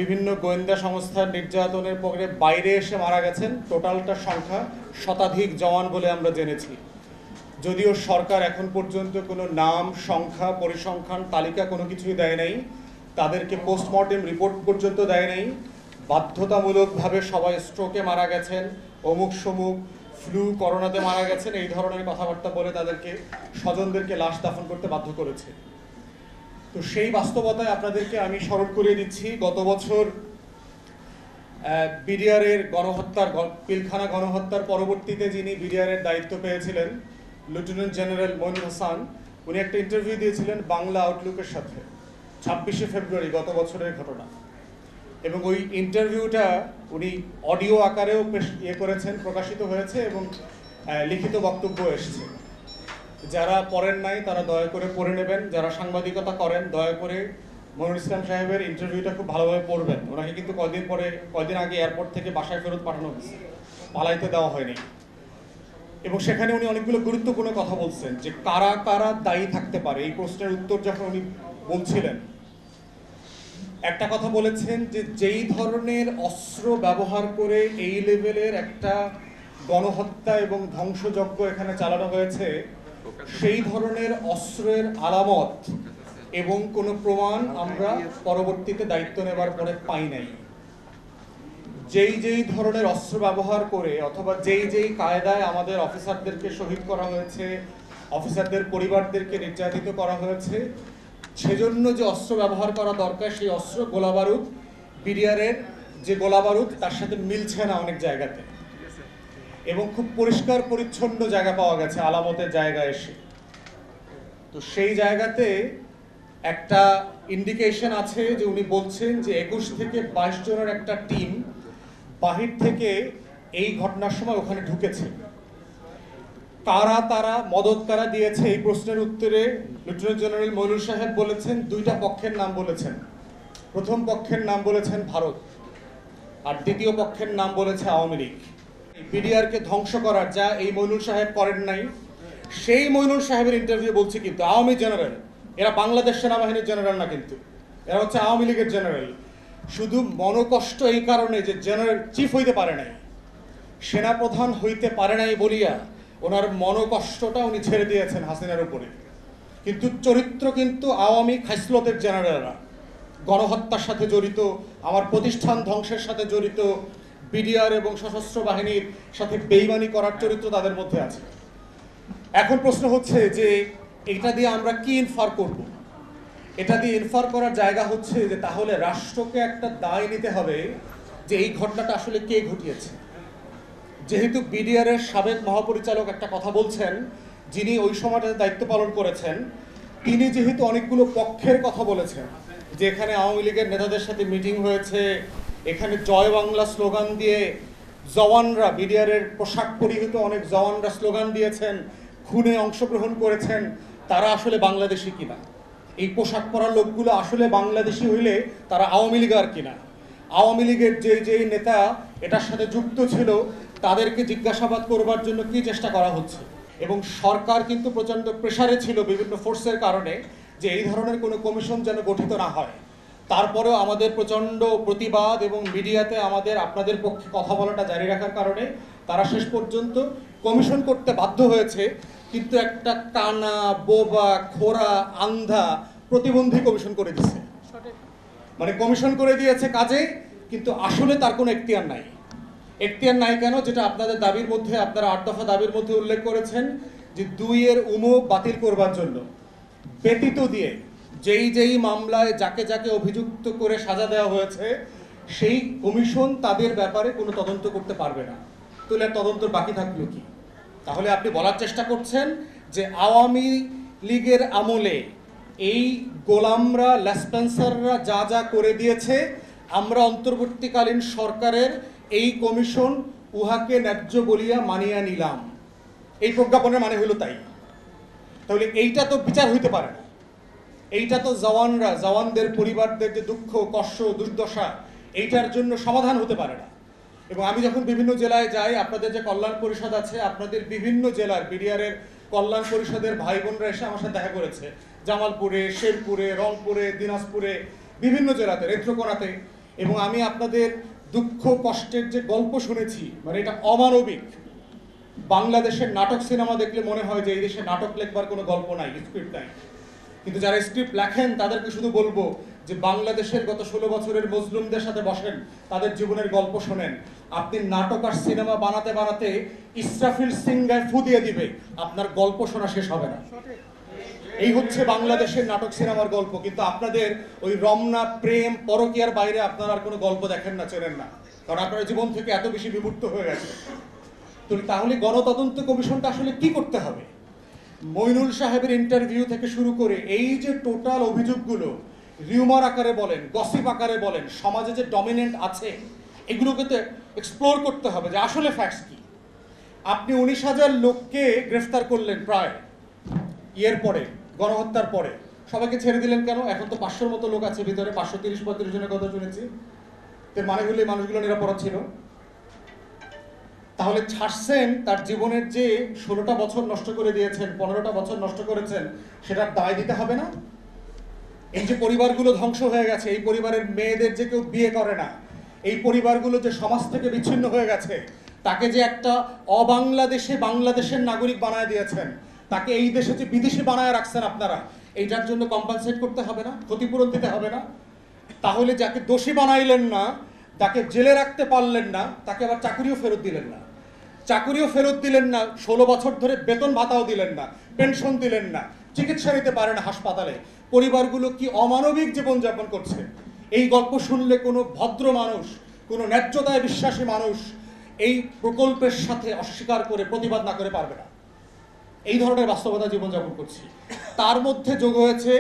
বিভিন্ন গোয়েন্দা সংস্থার নির্যাতনের পরে বাইরে এসে মারা গেছেন। টোটালটার সংখ্যা শতাধিক জওয়ান বলে আমরা জেনেছি। যদিও সরকার এখন পর্যন্ত কোনো নাম, সংখ্যা, পরিসংখ্যান তালিকা কোনো কিছুই দেয় নাই, তাদেরকে পোস্টমর্টেম রিপোর্ট পর্যন্ত দেয় নাই। বাধ্যতামূলকভাবে সবাই স্ট্রোকে মারা গেছেন, অমুক সমুক, ফ্লু, করোনাতে মারা গেছেন, এই ধরনের কথাবার্তা বলে তাদেরকে, স্বজনদেরকে লাশ দাফন করতে বাধ্য করেছে। তো সেই বাস্তবতায় আপনাদেরকে আমি স্মরণ করিয়ে দিচ্ছি, গত বছর বিডিআরের গণহত্যার, পিলখানা গণহত্যার পরবর্তীতে যিনি বিডিআরের দায়িত্ব পেয়েছিলেন, লেফটেন্যান্ট জেনারেল মইনুল হাসান, উনি একটা ইন্টারভিউ দিয়েছিলেন বাংলা আউটলুকের সাথে 26শে ফেব্রুয়ারি, গত বছরের ঘটনা। এবং ওই ইন্টারভিউটা উনি অডিও আকারেও করেছেন, প্রকাশিত হয়েছে এবং লিখিত বক্তব্য এসেছে। যারা পড়েন নাই তারা দয়া করে পড়ে নেবেন। যারা সাংবাদিকতা করেন দয়া করে মনিরুল ইসলাম সাহেবের ইন্টারভিউটা খুব ভালোভাবে পড়বেন। ওনাকে কিন্তু কয়দিন আগে এয়ারপোর্ট থেকে বাসায় ফেরত পাঠানো হয়েছে, পালাইতে দেওয়া হয়নি। এবং সেখানে উনি অনেকগুলো গুরুত্বপূর্ণ কথা বলছেন যে কারা কারা দায়ী থাকতে পারে। এই প্রশ্নের উত্তর যখন উনি বলছিলেন, একটা কথা বলেছেন যে যেই ধরনের অস্ত্র ব্যবহার করে এই লেভেলের একটা গণহত্যা এবং ধ্বংসযজ্ঞ এখানে চালানো হয়েছে, সেই ধরনের অস্ত্রের আলামত এবং কোনো প্রমাণ আমরা পরবর্তীতে দায়িত্ব নেবার পরে পাই নাই। যেই ধরনের অস্ত্র ব্যবহার করে অথবা যেই কায়দায় আমাদের অফিসারদেরকে শহীদ করা হয়েছে, অফিসারদের পরিবারদেরকে নির্যাতিত করা হয়েছে, সেজন্য যে অস্ত্র ব্যবহার করা দরকার সেই অস্ত্র গোলাবারুদ, বিডিআরের যে গোলাবারুদ তার সাথে মিলছে না অনেক জায়গাতে। এবং খুব পরিষ্কার পরিচ্ছন্ন জায়গা পাওয়া গেছে আলামতের জায়গা এসে। তো সেই জায়গাতে একটা ইন্ডিকেশন আছে যে উনি বলছেন যে 21 থেকে 22 জনের একটা টিম বাহির থেকে এই ঘটনার সময় ওখানে ঢুকেছে। কারা তারা, মদত কারা দিয়েছে, এই প্রশ্নের উত্তরে লেফটেন্যান্ট জেনারেল মইনুল সাহেব বলেছেন দুইটা পক্ষের নাম বলেছেন। প্রথম পক্ষের নাম বলেছেন ভারত, আর দ্বিতীয় পক্ষের নাম বলেছে আওয়ামী লীগ। বিডিআরকে ধ্বংস করার যা এই মইনুল সাহেব করেন নাই, সেই মইনুল সাহেবের ইন্টারভিউ বলছে কিন্তু আওয়ামী জেনারেল, এরা বাংলাদেশ সেনাবাহিনীর জেনারেল না, কিন্তু এরা হচ্ছে আওয়ামী লীগের জেনারেল। শুধু মনোকষ্ট এই কারণে যে জেনারেল চিফ হইতে পারে নাই, সেনাপ্রধান হইতে পারে নাই বলিয়া ওনার মনোকষ্টটা উনি ছেড়ে দিয়েছেন হাসিনার উপরে। কিন্তু চরিত্র কিন্তু আওয়ামী খাইসলতের জেনারেলরা, গণহত্যার সাথে জড়িত, আমার প্রতিষ্ঠান ধ্বংসের সাথে জড়িত, বিডিআর এবং সশস্ত্র বাহিনীর সাথে বেইমানি করার চরিত্র তাদের মধ্যে আছে। এখন প্রশ্ন হচ্ছে যে এটা দিয়ে আমরা কি ইনফার করব? এটা দিয়ে ইনফার করার জায়গা হচ্ছে যে তাহলে রাষ্ট্রকে একটা দায় নিতে হবে যে এই ঘটনাটা আসলে কে ঘটিয়েছে। যেহেতু বিডিআরের সাবেক মহাপরিচালক একটা কথা বলছেন, যিনি ওই সময়টাতে দায়িত্ব পালন করেছেন, তিনি যেহেতু অনেকগুলো পক্ষের কথা বলেছেন যে এখানে আওয়ামী লীগের নেতাদের সাথে মিটিং হয়েছে, এখানে জয় বাংলা স্লোগান দিয়ে জওয়ানরা, বিডিআরের পোশাক পরিহিত অনেক জওয়ানরা স্লোগান দিয়েছেন, খুনে অংশগ্রহণ করেছেন, তারা আসলে বাংলাদেশি কিনা, এই পোশাক পরা লোকগুলো আসলে বাংলাদেশি হইলে তারা আওয়ামী লীগার কিনা, আওয়ামী লীগের যেই নেতা এটার সাথে যুক্ত ছিল তাদেরকে জিজ্ঞাসাবাদ করবার জন্য কি চেষ্টা করা হচ্ছে। এবং সরকার কিন্তু প্রচণ্ড প্রেসারে ছিল বিভিন্ন ফোর্সের কারণে যে এই ধরনের কোনো কমিশন যেন গঠিত না হয়। তারপরেও আমাদের প্রচণ্ড প্রতিবাদ এবং মিডিয়াতে আমাদের আপনাদের পক্ষে কথা বলাটা জারি রাখার কারণে তারা শেষ পর্যন্ত কমিশন করতে বাধ্য হয়েছে। কিন্তু একটা কানা, বোবা, খোরা, আন্ধা, প্রতিবন্ধী কমিশন করে দিয়েছে। মানে কমিশন করে দিয়েছে কাজে, কিন্তু আসলে তার কোনো এখতিয়ার নাই। এখতিয়ার নাই কেন? যেটা আপনাদের দাবির মধ্যে, আপনারা 8 দফা দাবির মধ্যে উল্লেখ করেছেন যে 2-এর উমো বাতিল করবার জন্য ব্যতীত দিয়ে যেই মামলায় যাকে যাকে অভিযুক্ত করে সাজা দেওয়া হয়েছে সেই কমিশন তাদের ব্যাপারে কোনো তদন্ত করতে পারবে না। তাহলে তদন্ত বাকি থাকলো কি? তাহলে আপনি বলার চেষ্টা করছেন যে আওয়ামী লীগের আমলে এই গোলামরা, লেসপেন্সাররা যা করে দিয়েছে, আমরা অন্তর্বর্তীকালীন সরকারের এই কমিশন উহাকে ন্যায্য বলিয়া মানিয়া নিলাম, এই প্রজ্ঞাপনের মানে হলো তাই। তাহলে এইটা তো বিচার হইতে পারে না। এইটা তো জওয়ানদের পরিবারদের যে দুঃখ, কষ্ট, দুর্দশা, এইটার জন্য সমাধান হতে পারে না। এবং আমি যখন বিভিন্ন জেলায় যাই, আপনাদের যে কল্যাণ পরিষদ আছে, আপনাদের বিভিন্ন জেলার বিডিআরের কল্যাণ পরিষদের ভাই বোনরা এসে আমার সাথে দেখা করেছে, জামালপুরে, শেরপুরে, রংপুরে, দিনাজপুরে, বিভিন্ন জেলাতে, নেত্রকোনাতে। এবং আমি আপনাদের দুঃখ কষ্টের যে গল্প শুনেছি, মানে এটা অমানবিক। বাংলাদেশের নাটক সিনেমা দেখলে মনে হয় যে এই দেশে নাটক লেখবার কোনো গল্প নাই, স্ক্রিপ্ট নাই। কিন্তু যারা স্ক্রিপ্ট লেখেন তাদেরকে শুধু বলবো যে বাংলাদেশের গত 16 বছরের মজলুমদের সাথে বসেন, তাদের জীবনের গল্প শোনেন। আপনি নাটক আর সিনেমা বানাতে বানাতে ইসরাফিল সিংগায় ফু দিয়ে দিবে, আপনার গল্প শোনা শেষ হবে না। এই হচ্ছে বাংলাদেশের নাটক সিনেমার গল্প। কিন্তু আপনাদের ওই রমনা, প্রেম, পরকীয়ার বাইরে আপনারা আর কোনো গল্প দেখেন না, চেনেন না, কারণ আপনার জীবন থেকে এত বেশি বিমূর্ত হয়ে গেছে। তো তাহলে গণতদন্ত কমিশনটা আসলে কি করতে হবে? মইনুল সাহেবের ইন্টারভিউ থেকে শুরু করে এই যে টোটাল অভিযোগগুলো রিউমার আকারে বলেন, গসিপ আকারে বলেন, সমাজে যে ডমিনেন্ট আছে, এগুলোকে তো এক্সপ্লোর করতে হবে যে আসলে ফ্যাক্টস কি। আপনি 19,000 লোককে গ্রেফতার করলেন প্রায় ইয়ের পরে, গণহত্যার পরে, সবাইকে ছেড়ে দিলেন কেন? এখন তো 500-র মতো লোক আছে ভিতরে, 530-35 জনের কথা শুনেছি। তো মানে হলে মানুষগুলো নিরাপরাধ ছিল। তাহলে ছাড়ছেন, তার জীবনের যে 16টা বছর নষ্ট করে দিয়েছেন, 15টা বছর নষ্ট করেছেন, সেটার দায় দিতে হবে না? এই যে পরিবারগুলো ধ্বংস হয়ে গেছে, এই পরিবারের মেয়েদের যে কেউ বিয়ে করে না, এই পরিবারগুলো যে সমাজ থেকে বিচ্ছিন্ন হয়ে গেছে, তাকে যে একটা বাংলাদেশের নাগরিক বানায় দিয়েছেন, তাকে এই দেশে যে বিদেশি বানায় রাখছেন আপনারা, এইটার জন্য কম্পেনসেট করতে হবে না? ক্ষতিপূরণ দিতে হবে না? তাহলে যাকে দোষী বানাইলেন না, তাকে জেলে রাখতে পারলেন না, তাকে আবার চাকরিও ফেরত দিলেন না। 16 বছর ধরে বেতন ভাতাও দিলেন না, পেনশন দিলেন না, চিকিৎসা নিতে পারে না হাসপাতালে। পরিবারগুলো কি অমানবিক জীবনযাপন করছে? এই গল্প শুনলে কোনো ভদ্র মানুষ, কোনো ন্যায্যতায় বিশ্বাসী মানুষ এই প্রকল্পের সাথে অস্বীকার করে, প্রতিবাদ না করে পারবে না। এই ধরনের বাস্তবতা জীবনযাপন করছি। তার মধ্যে যোগ হয়েছে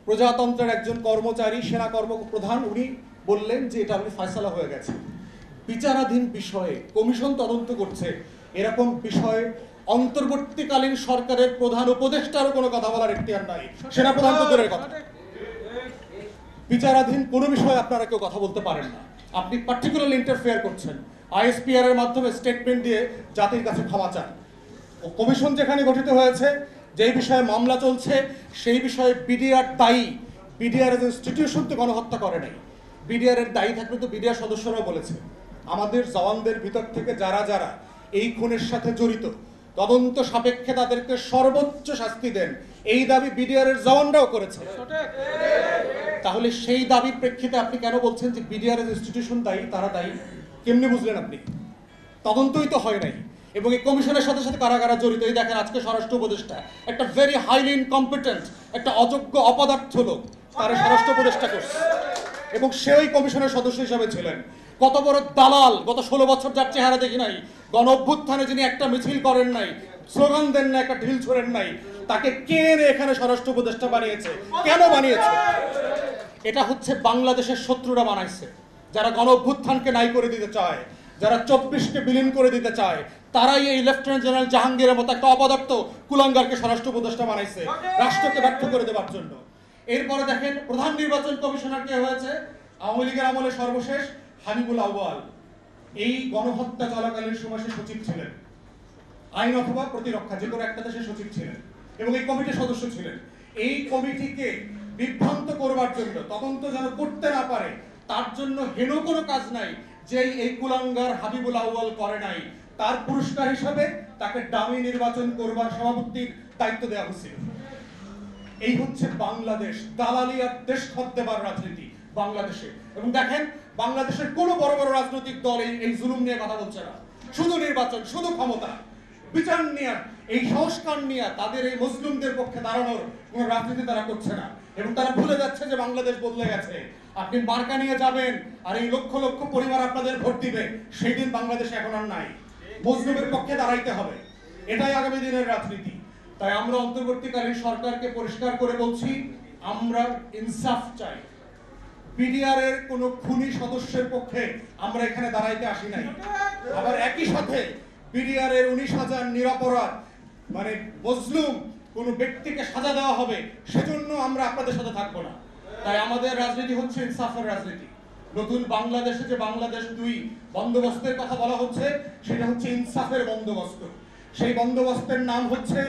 প্রজাতন্ত্রের একজন কর্মচারী, সেনা কর্মপ্রধান, উনি বললেন যে এটা আপনি ফয়সালা হয়ে গেছে। বিচারাধীন বিষয়ে কমিশন তদন্ত করছে, এরকম বিষয়ে অন্তর্বর্তীকালীন সরকারের প্রধান উপদেষ্টারও কোনো কথা বলার এখতিয়ার নাই, সেনাপ্রধান তো দূরের কথা। বিচারাধীন কোনো বিষয়ে আপনারা কেউ কথা বলতে পারেন না। আপনি পার্টিকুলারলি ইন্টারফেয়ার করছেন, আইএসপিআর এর মাধ্যমে স্টেটমেন্ট দিয়ে জাতির কাছে ক্ষমা চান। ও কমিশন যেখানে গঠিত হয়েছে, যেই বিষয়ে মামলা চলছে, সেই বিষয়ে বিডিআর দায়ী। বিডিআর এর ইনস্টিটিউশন তো গণহত্যা করে নাই। বিডিআর এর দায়ী থাকলে তো বিডিআর সদস্যরাও বলেছে আমাদের জওয়ানদের ভিতর থেকে যারা যারা এই খুনের সাথে জড়িত, তদন্ত সাপেক্ষে তাদেরকে সর্বোচ্চ শাস্তি দেন, এই দাবি বিডিআর এর জওয়ানরাও করেছে। তাহলে সেই দাবির প্রেক্ষিতে আপনি কেন বলছেন যে বিডিআর এর ইনস্টিটিউশন দায়ী, তারা দায়ী? কেমনে বুঝলেন আপনি? তদন্তই তো হয় নাই। এবং এই কমিশনের সাথে সাথে কারা কারা জড়িত, এই দেখেন আজকে স্বরাষ্ট্র উপদেষ্টা, একটা ভেরি হাইলি ইনকম্পিটেন্ট, একটা অযোগ্য অপদার্থ লোক, তার স্বরাষ্ট্র উপদেষ্টা করছে এবং সে ওই কমিশনের সদস্য হিসাবে ছিলেন। কত বড় দালাল! গত 16 বছর যার চেহারা দেখি নাই, গণ অভ্যুত্থানে যিনি একটা মিছিল করেন নাই, স্লোগান দেন না, একটা ঢিল ছোড়েন নাই, তাকে কে এনে এখানে স্বরাষ্ট্র উপদেষ্টা বানিয়েছে? কেন বানিয়েছে? এটা হচ্ছে বাংলাদেশের শত্রুরা বানাইছে, যারা গণ অভ্যুত্থানকে নাই করে দিতে চায়, যারা 24কে বিলীন করে দিতে চায়, তারাই এই লেফটেন্যান্ট জেনারেল জাহাঙ্গীরের মতো একটা অপদার্থ কুলাঙ্গারকে স্বরাষ্ট্র উপদেষ্টা বানাইছে রাষ্ট্রকে ব্যর্থ করে দেওয়ার জন্য। এরপরে দেখেন প্রধান নির্বাচন কমিশনার কে হয়েছে? আওয়ামী লীগের আমলে সর্বশেষ হাবিবুল আউয়াল। এই গণহত্যা চলাকালীন সময় সে সচিব ছিলেন, আইন অথবা প্রতিরক্ষা যে কোনো একটাতে সে সচিব ছিলেন এবং এই কমিটির সদস্য ছিলেন। এই কমিটিকে বিভ্রান্ত করবার জন্য, তদন্ত যেন করতে না পারে তার জন্য হেন কোনো কাজ নাই যে এই কুলাঙ্গার হাবিবুল আউয়াল করে নাই। তার পুরস্কার হিসাবে তাকে ডামি নির্বাচন করবার সভাপতির দায়িত্ব দেওয়া হয়েছিল। এই হচ্ছে বাংলাদেশ, দালালি আর দেশ খত দেবার রাজনীতি বাংলাদেশে। এবং দেখেন বাংলাদেশের কোনো বড় বড় রাজনৈতিক দল এই জুলুম নিয়ে কথা বলছে না, শুধু নির্বাচন, শুধু ক্ষমতা, বিচার নিয়ে, এই সংস্কার নিয়ে, তাদের এই মুসলিমদের পক্ষে দাঁড়ানোর কোনো রাজনীতি তারা করছে না। এবং তারা ভুলে যাচ্ছে যে বাংলাদেশ বদলে গেছে। আপনি মার্কা নিয়ে যাবেন আর এই লক্ষ লক্ষ পরিবার আপনাদের ভোট দিবে, সেই দিন বাংলাদেশে এখন আর নাই। মুসলিমের পক্ষে দাঁড়াইতে হবে, এটাই আগামী দিনের রাজনীতি। তাই আমরা অন্তর্বর্তীকালীন সরকারকে পরিষ্কার করে বলছি, আমরা ইনসাফ চাই। বিডিআর এর কোন খুনি সদস্যের পক্ষে আমরা এখানে দাঁড়াইতে আসি নাই। আবার একই সাথে বিডিআর এর 19,000 নিরপরাধ মানে মজলুম কোন ব্যক্তিকে সাজা দেওয়া হবে, সেজন্য আমরা আপনাদের সাথে থাকবো না। তাই আমাদের রাজনীতি হচ্ছে ইনসাফের রাজনীতি। নতুন বাংলাদেশে যে বাংলাদেশ 2 বন্দোবস্তের কথা বলা হচ্ছে, সেটা হচ্ছে ইনসাফের বন্দোবস্ত। সেই বন্দোবস্তের নাম হচ্ছে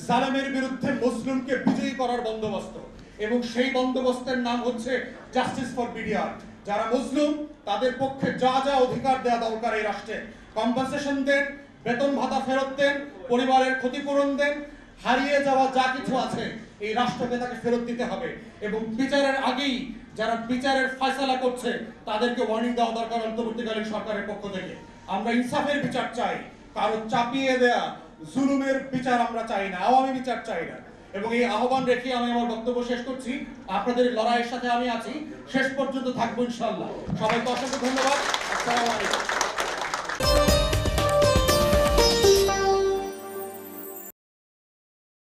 জালেমের বিরুদ্ধে মুসলিমকে বিজয়ী করার বন্দোবস্ত, এবং সেই বন্দোবস্তের নাম হচ্ছে জাস্টিস ফর বিডিআর। যারা মুসলিম তাদের পক্ষে যা যা অধিকার দেওয়া দরকার এই রাষ্ট্রে, কম্পেনসেশন দেন, বেতন ভাতা ফেরত দেন, পরিবারের ক্ষতিপূরণ দেন, হারিয়ে যাওয়া যা কিছু আছে এই রাষ্ট্রকে তাকে ফেরত দিতে হবে। এবং বিচারের আগেই যারা বিচারের ফয়সালা করছে তাদেরকে ওয়ার্নিং দেওয়া দরকার অন্তর্বর্তীকালীন সরকারের পক্ষ থেকে। আমরা ইনসাফের বিচার চাই, কারো চাপিয়ে দেয়া জুলুমের বিচার আমরা চাই না, আওয়ামী বিচার চাই না। এবং এই আহ্বান রেখে আমি আমার বক্তব্য শেষ করছি। আপনাদের লড়াইয়ের সাথে আমি আছি, শেষ পর্যন্ত থাকবো ইনশাআল্লাহ। সবাইকে অসংখ্য ধন্যবাদ। আসসালামু আলাইকুম।